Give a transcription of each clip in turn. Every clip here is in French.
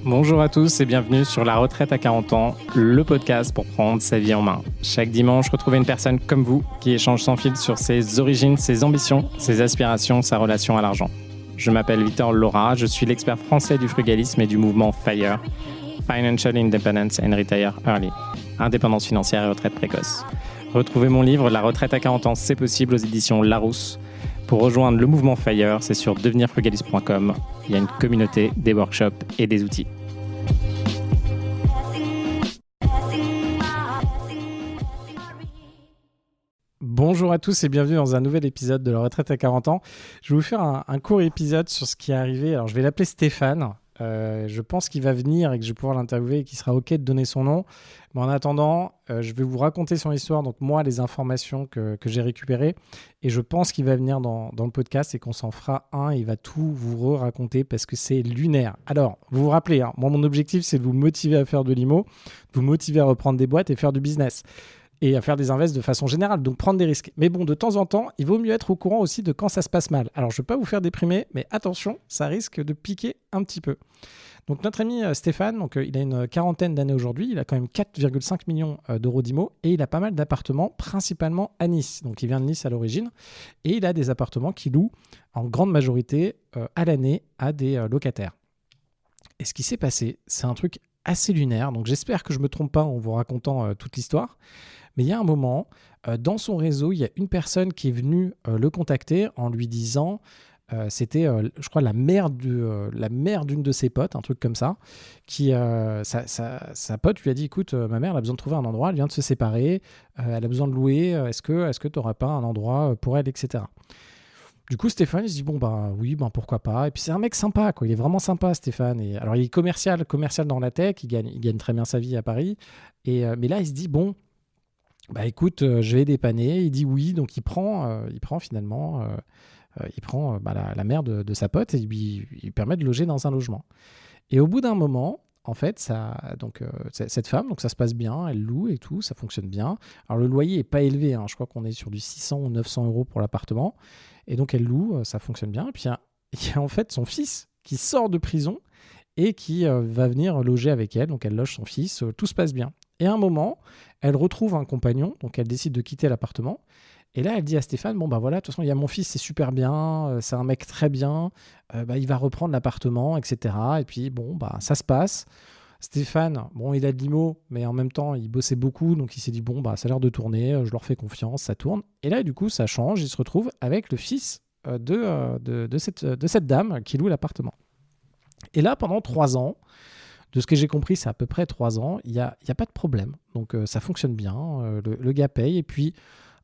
Bonjour à tous et bienvenue sur La Retraite à 40 ans, le podcast pour prendre sa vie en main. Chaque dimanche, retrouvez une personne comme vous qui échange sans fil sur ses origines, ses ambitions, ses aspirations, sa relation à l'argent. Je m'appelle Victor Laura, je suis l'expert français du frugalisme et du mouvement FIRE, Financial Independence and Retire Early, indépendance financière et retraite précoce. Retrouvez mon livre La Retraite à 40 ans, c'est possible aux éditions Larousse. Pour rejoindre le mouvement FIRE, c'est sur devenirfrugaliste.com. Il y a une communauté, des workshops et des outils. Bonjour à tous et bienvenue dans un nouvel épisode de La Retraite à 40 ans. Je vais vous faire un court épisode sur ce qui est arrivé. Alors, je vais l'appeler Stéphane. Je pense qu'il va venir et que je vais pouvoir l'interviewer et qu'il sera OK de donner son nom. Mais en attendant, je vais vous raconter son histoire, donc moi, les informations que j'ai récupérées. Et je pense qu'il va venir dans le podcast et qu'on s'en fera un. Il va tout vous raconter parce que c'est lunaire. Alors, vous vous rappelez, moi, mon objectif, c'est de vous motiver à faire de l'IMO, de vous motiver à reprendre des boîtes et faire du business. Et à faire des invests de façon générale, donc prendre des risques. Mais bon, de temps en temps, il vaut mieux être au courant aussi de quand ça se passe mal. Alors, je ne vais pas vous faire déprimer, mais attention, ça risque de piquer un petit peu. Donc, notre ami Stéphane, il a une quarantaine d'années aujourd'hui, il a quand même 4,5 millions d'euros d'IMO et il a pas mal d'appartements, principalement à Nice. Donc, il vient de Nice à l'origine et il a des appartements qu'il loue en grande majorité à l'année à des locataires. Et ce qui s'est passé, c'est un truc assez lunaire. Donc, j'espère que je ne me trompe pas en vous racontant toute l'histoire. Mais il y a un moment, dans son réseau, il y a une personne qui est venue le contacter en lui disant, c'était, je crois, la mère d'une de ses potes, un truc comme ça, qui, sa pote lui a dit, écoute, ma mère elle a besoin de trouver un endroit, elle vient de se séparer, elle a besoin de louer, est-ce que tu n'auras pas un endroit pour elle, etc. Du coup, Stéphane, il se dit, oui, pourquoi pas. Et puis, c'est un mec sympa, quoi. Il est vraiment sympa, Stéphane. Et, alors, il est commercial dans la tech, il gagne très bien sa vie à Paris. Mais là, il se dit, écoute, je vais dépanner. Il dit oui, donc il prend finalement la mère de sa pote et il permet de loger dans un logement. Et au bout d'un moment, en fait, cette femme, donc ça se passe bien, elle loue et tout, ça fonctionne bien. Alors le loyer est pas élevé, je crois qu'on est sur du 600 ou 900 euros pour l'appartement. Et donc elle loue, ça fonctionne bien. Et puis il y a en fait son fils qui sort de prison et qui va venir loger avec elle. Donc elle loge son fils, tout se passe bien. Et à un moment, elle retrouve un compagnon, donc elle décide de quitter l'appartement. Et là, elle dit à Stéphane, de toute façon, il y a mon fils, c'est super bien, c'est un mec très bien, il va reprendre l'appartement, etc. Et puis, ça se passe. Stéphane, il a de l'IMO, mais en même temps, il bossait beaucoup, donc il s'est dit, ça a l'air de tourner, je leur fais confiance, ça tourne. Et là, du coup, ça change, il se retrouve avec le fils de cette dame qui loue l'appartement. Et là, pendant 3 ans, de ce que j'ai compris, c'est à peu près 3 ans, il y a pas de problème. Donc, ça fonctionne bien, le gars paye. Et puis,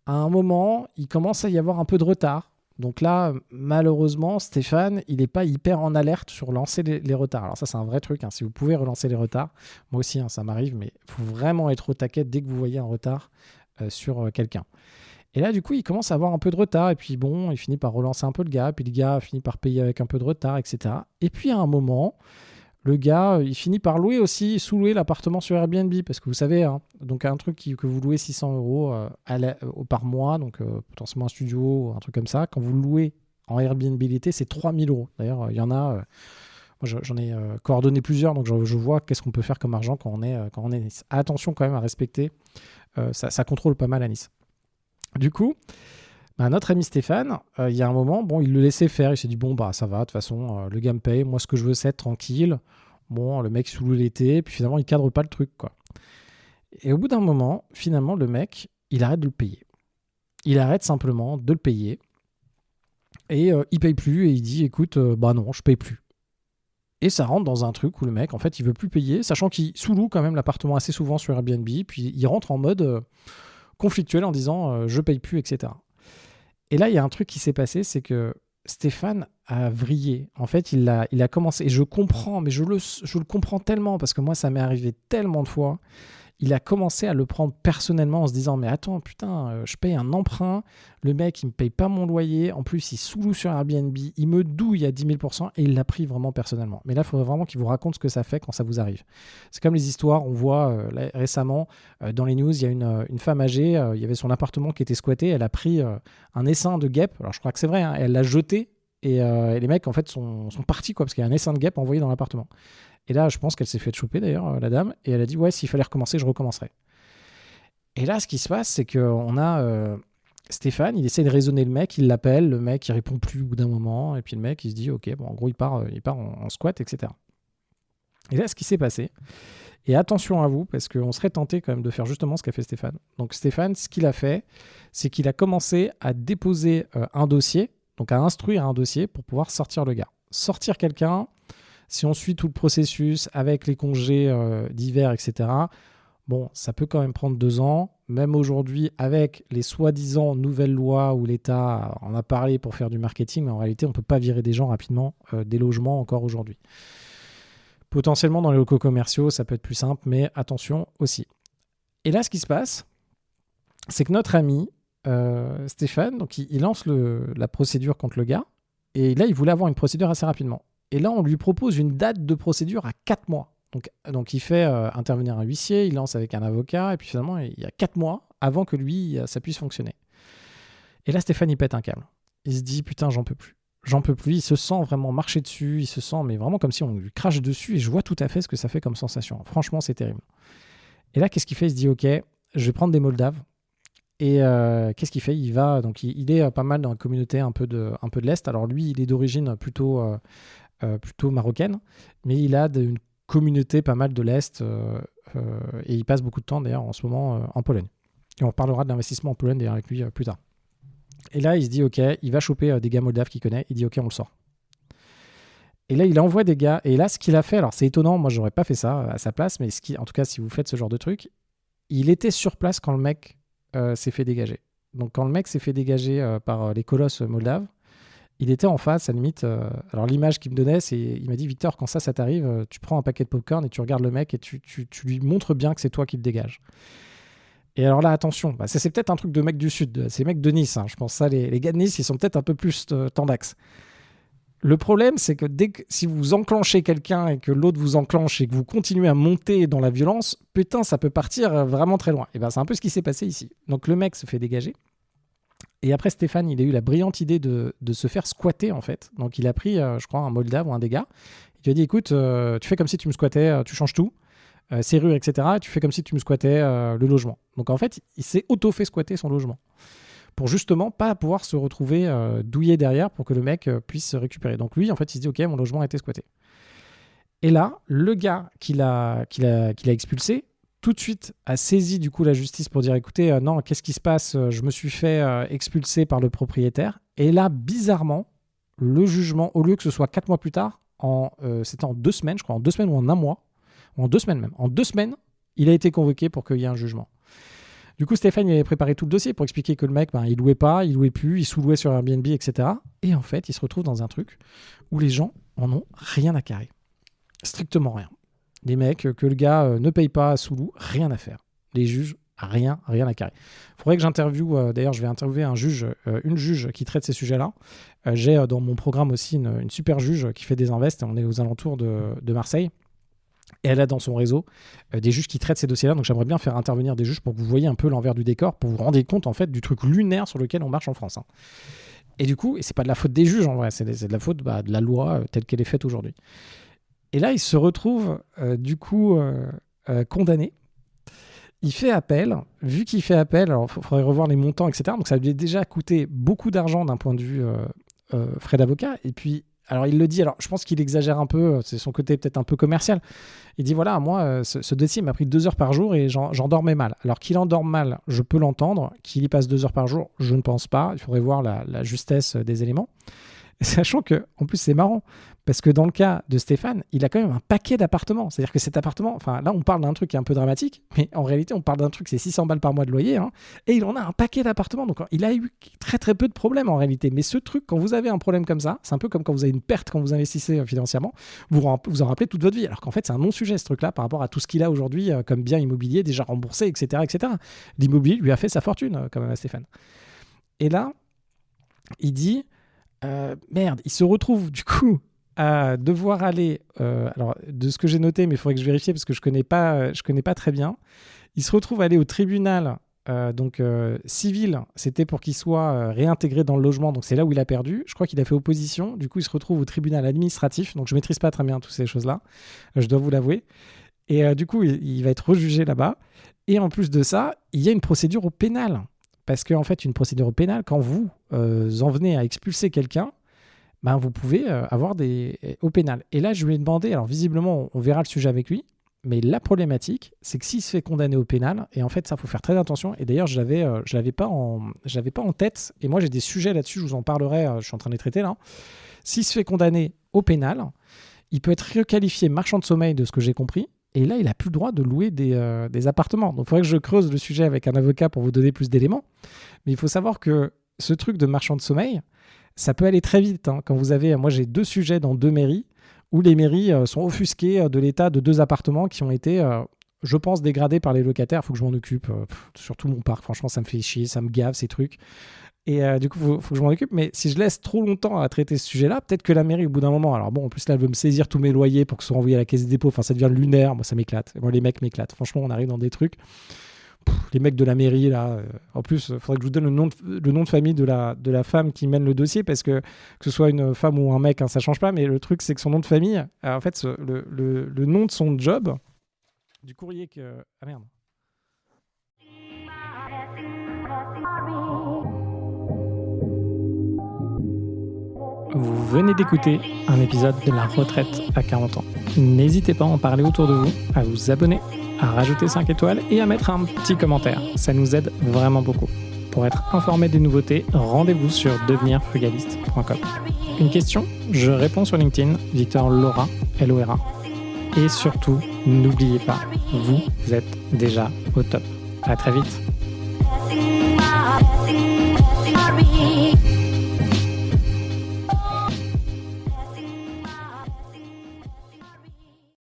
à un moment, il commence à y avoir un peu de retard. Donc là, malheureusement, Stéphane, il n'est pas hyper en alerte sur lancer les retards. Alors ça, c'est un vrai truc. Si vous pouvez relancer les retards, moi aussi, ça m'arrive, mais il faut vraiment être au taquet dès que vous voyez un retard sur quelqu'un. Et là, du coup, il commence à avoir un peu de retard. Et puis, il finit par relancer un peu le gars. Puis le gars finit par payer avec un peu de retard, etc. Et puis, à un moment, le gars, il finit par sous-louer l'appartement sur Airbnb parce que vous savez, donc un truc que vous louez 600 euros par mois, donc potentiellement un studio ou un truc comme ça, quand vous le louez en Airbnb l'été, c'est 3000 euros. D'ailleurs, il y en a, moi j'en ai coordonné plusieurs, donc je vois qu'est-ce qu'on peut faire comme argent quand on est à Nice. Attention quand même à respecter, ça contrôle pas mal à Nice. Du coup, notre ami Stéphane, il y a un moment, il le laissait faire. Il s'est dit, ça va, de toute façon, le gars me paye. Moi, ce que je veux, c'est être tranquille. Le mec sous l'été. Puis finalement, il cadre pas le truc, quoi. Et au bout d'un moment, finalement, le mec, il arrête de le payer. Il arrête simplement de le payer. Et il paye plus. Et il dit, écoute, non, je paye plus. Et ça rentre dans un truc où le mec, en fait, il veut plus payer, sachant qu'il sous-loue quand même l'appartement assez souvent sur Airbnb. Puis il rentre en mode conflictuel en disant, je paye plus, etc. Et là, il y a un truc qui s'est passé, c'est que Stéphane a vrillé. En fait, il a commencé, et je comprends, mais je le comprends tellement, parce que moi, ça m'est arrivé tellement de fois. Il a commencé à le prendre personnellement en se disant « Mais attends, putain, je paye un emprunt, le mec, il me paye pas mon loyer, en plus, il sous-loue sur Airbnb, il me douille à 10 000%, et il l'a pris vraiment personnellement. » Mais là, il faudrait vraiment qu'il vous raconte ce que ça fait quand ça vous arrive. C'est comme les histoires, on voit récemment, dans les news, il y a une femme âgée, il y avait son appartement qui était squatté, elle a pris un essaim de guêpes, alors je crois que c'est vrai, elle l'a jeté Et les mecs, en fait, sont partis, quoi, parce qu'il y a un essaim de guêpes envoyé dans l'appartement. Et là, je pense qu'elle s'est fait choper, d'ailleurs, la dame. Et elle a dit, ouais, s'il fallait recommencer, je recommencerais. Et là, ce qui se passe, c'est qu'on a Stéphane, il essaie de raisonner le mec, il l'appelle, le mec, il répond plus au bout d'un moment. Et puis le mec, il se dit, ok, bon, en gros, il part en squat, etc. Et là, ce qui s'est passé, et attention à vous, parce qu'on serait tenté quand même de faire justement ce qu'a fait Stéphane. Donc Stéphane, ce qu'il a fait, c'est qu'il a commencé à déposer un dossier, donc à instruire un dossier pour pouvoir sortir le gars. Sortir quelqu'un, si on suit tout le processus avec les congés d'hiver, etc., bon, ça peut quand même prendre 2 ans. Même aujourd'hui, avec les soi-disant nouvelles lois où l'État en a parlé pour faire du marketing, mais en réalité, on ne peut pas virer des gens rapidement des logements encore aujourd'hui. Potentiellement, dans les locaux commerciaux, ça peut être plus simple, mais attention aussi. Et là, ce qui se passe, c'est que notre ami Stéphane, donc il lance la procédure contre le gars, et là, il voulait avoir une procédure assez rapidement. Et là, on lui propose une date de procédure à 4 mois. Donc il fait intervenir un huissier, il lance avec un avocat, et puis finalement, il y a 4 mois avant que lui, ça puisse fonctionner. Et là, Stéphane, il pète un câble. Il se dit, putain, j'en peux plus. J'en peux plus, il se sent vraiment marcher dessus, il se sent mais vraiment comme si on lui crache dessus, et je vois tout à fait ce que ça fait comme sensation. Franchement, c'est terrible. Et là, qu'est-ce qu'il fait? Il se dit, ok, je vais prendre des Moldaves. Et qu'est-ce qu'il fait? Il va, donc il est pas mal dans la communauté un peu de l'Est. Alors lui, il est d'origine plutôt marocaine, mais il a une communauté pas mal de l'Est, et il passe beaucoup de temps d'ailleurs en ce moment en Pologne. Et on parlera de l'investissement en Pologne d'ailleurs avec lui plus tard. Et là, il se dit, ok, il va choper des gars moldaves qu'il connaît. Il dit, ok, on le sort. Et là, il envoie des gars. Et là, ce qu'il a fait, alors c'est étonnant, moi, j'aurais pas fait ça à sa place, mais en tout cas, si vous faites ce genre de truc, il était sur place quand le mec s'est fait dégager. Donc, quand le mec s'est fait dégager par les colosses moldaves, il était en face, à la limite. Alors, l'image qu'il me donnait, il m'a dit, Victor, quand ça t'arrive, tu prends un paquet de popcorn et tu regardes le mec et tu lui montres bien que c'est toi qui le dégage. Et alors là, attention, ça c'est peut-être un truc de mecs du Sud, c'est mecs de Nice, hein. Je pense ça, les gars de Nice, ils sont peut-être un peu plus tendax. Le problème, c'est que si vous enclenchez quelqu'un et que l'autre vous enclenche et que vous continuez à monter dans la violence, putain, ça peut partir vraiment très loin. Et c'est un peu ce qui s'est passé ici. Donc le mec se fait dégager. Et après, Stéphane, il a eu la brillante idée de se faire squatter, en fait. Donc il a pris, je crois, un Moldave ou un des gars. Il lui a dit, écoute, tu fais comme si tu me squattais, tu changes tout. Serrure, etc. Tu fais comme si tu me squattais le logement. Donc en fait, il s'est auto-fait squatter son logement pour justement pas pouvoir se retrouver douillé derrière pour que le mec puisse se récupérer. Donc lui, en fait, il se dit, ok, mon logement a été squatté. Et là, le gars qu'il a expulsé, tout de suite a saisi du coup la justice pour dire, écoutez, non, qu'est-ce qui se passe? Je me suis fait expulser par le propriétaire. Et là, bizarrement, le jugement, au lieu que ce soit 4 mois plus tard, c'était en 2 semaines, je crois, en 2 semaines ou en 1 mois, ou en 2 semaines même. En 2 semaines, il a été convoqué pour qu'il y ait un jugement. Du coup, Stéphane, il avait préparé tout le dossier pour expliquer que le mec, il louait pas, il louait plus, il sous-louait sur Airbnb, etc. Et en fait, il se retrouve dans un truc où les gens en ont rien à carrer. Strictement rien. Les mecs, que le gars ne paye pas sous-loue, rien à faire. Les juges, rien à carrer. Il faudrait que j'interviewe, d'ailleurs, je vais interviewer une juge qui traite ces sujets-là. J'ai dans mon programme aussi une super juge qui fait des invests. On est aux alentours de Marseille. Et elle a dans son réseau des juges qui traitent ces dossiers-là. Donc j'aimerais bien faire intervenir des juges pour que vous voyez un peu l'envers du décor, pour vous rendre compte en fait du truc lunaire sur lequel on marche en France. Hein. Et du coup, et c'est pas de la faute des juges en vrai, c'est de la faute de la loi telle qu'elle est faite aujourd'hui. Et là, il se retrouve condamné. Il fait appel. Vu qu'il fait appel, alors il faudrait revoir les montants, etc. Donc ça lui a déjà coûté beaucoup d'argent d'un point de vue frais d'avocat. Et puis, alors il le dit, alors je pense qu'il exagère un peu, c'est son côté peut-être un peu commercial. Il dit voilà, moi, ce dossier m'a pris 2 heures par jour et j'en dormais mal. Alors qu'il en dorme mal, je peux l'entendre. Qu'il y passe 2 heures par jour, je ne pense pas. Il faudrait voir la justesse des éléments. Sachant que, en plus, c'est marrant, parce que dans le cas de Stéphane, il a quand même un paquet d'appartements. C'est-à-dire que cet appartement, enfin là, on parle d'un truc qui est un peu dramatique, mais en réalité, on parle d'un truc, c'est 600 balles par mois de loyer, hein, et il en a un paquet d'appartements. Donc, il a eu très très peu de problèmes en réalité. Mais ce truc, quand vous avez un problème comme ça, c'est un peu comme quand vous avez une perte quand vous investissez financièrement, vous en rappelez toute votre vie. Alors qu'en fait, c'est un non-sujet ce truc-là par rapport à tout ce qu'il a aujourd'hui comme bien immobilier déjà remboursé, etc., etc. L'immobilier lui a fait sa fortune, quand même, à Stéphane. Et là, il dit... merde, il se retrouve du coup à devoir aller, alors de ce que j'ai noté, mais il faudrait que je vérifie parce que je connais pas très bien, il se retrouve à aller au tribunal civil, c'était pour qu'il soit réintégré dans le logement, donc c'est là où il a perdu. Je crois qu'il a fait opposition, du coup il se retrouve au tribunal administratif, donc je maîtrise pas très bien toutes ces choses-là, je dois vous l'avouer. Et du coup il va être rejugé là-bas. Et en plus de ça, il y a une procédure au pénal. Parce qu'en fait, une procédure au pénal, quand vous en venez à expulser quelqu'un, ben, vous pouvez avoir au pénal. Et là, je lui ai demandé, alors visiblement, on verra le sujet avec lui, mais la problématique, c'est que s'il se fait condamner au pénal, et en fait, ça, il faut faire très attention. Et d'ailleurs, je l'avais pas en tête, et moi, j'ai des sujets là-dessus, je vous en parlerai, je suis en train de les traiter là. S'il se fait condamner au pénal, il peut être requalifié marchand de sommeil, de ce que j'ai compris, et là, il n'a plus le droit de louer des appartements. Donc, il faudrait que je creuse le sujet avec un avocat pour vous donner plus d'éléments. Mais il faut savoir que ce truc de marchand de sommeil, ça peut aller très vite. Quand vous avez, moi, j'ai 2 sujets dans 2 mairies où les mairies sont offusquées de l'état de 2 appartements qui ont été, je pense, dégradés par les locataires. Il faut que je m'en occupe. Surtout mon parc, franchement, ça me fait chier, ça me gave, ces trucs. Et du coup, il faut que je m'en occupe. Mais si je laisse trop longtemps à traiter ce sujet-là, peut-être que la mairie, au bout d'un moment... Alors bon, en plus, là, elle veut me saisir tous mes loyers pour que ce soit envoyé à la caisse des dépôts. Enfin, ça devient lunaire. Moi, ça m'éclate. Moi, les mecs m'éclatent. Franchement, on arrive dans des trucs... les mecs de la mairie, là... En plus, il faudrait que je vous donne le nom de famille de la femme qui mène le dossier, parce que ce soit une femme ou un mec, hein, ça change pas. Mais le truc, c'est que son nom de famille... en fait, le nom de son job... Du courrier que... Ah merde. Vous venez d'écouter un épisode de La Retraite à 40 ans. N'hésitez pas à en parler autour de vous, à vous abonner, à rajouter 5 étoiles et à mettre un petit commentaire. Ça nous aide vraiment beaucoup. Pour être informé des nouveautés, rendez-vous sur devenirfrugaliste.com. Une question? Je réponds sur LinkedIn, Victor Lora, L-O-R-A. Et surtout, n'oubliez pas, vous êtes déjà au top. À très vite.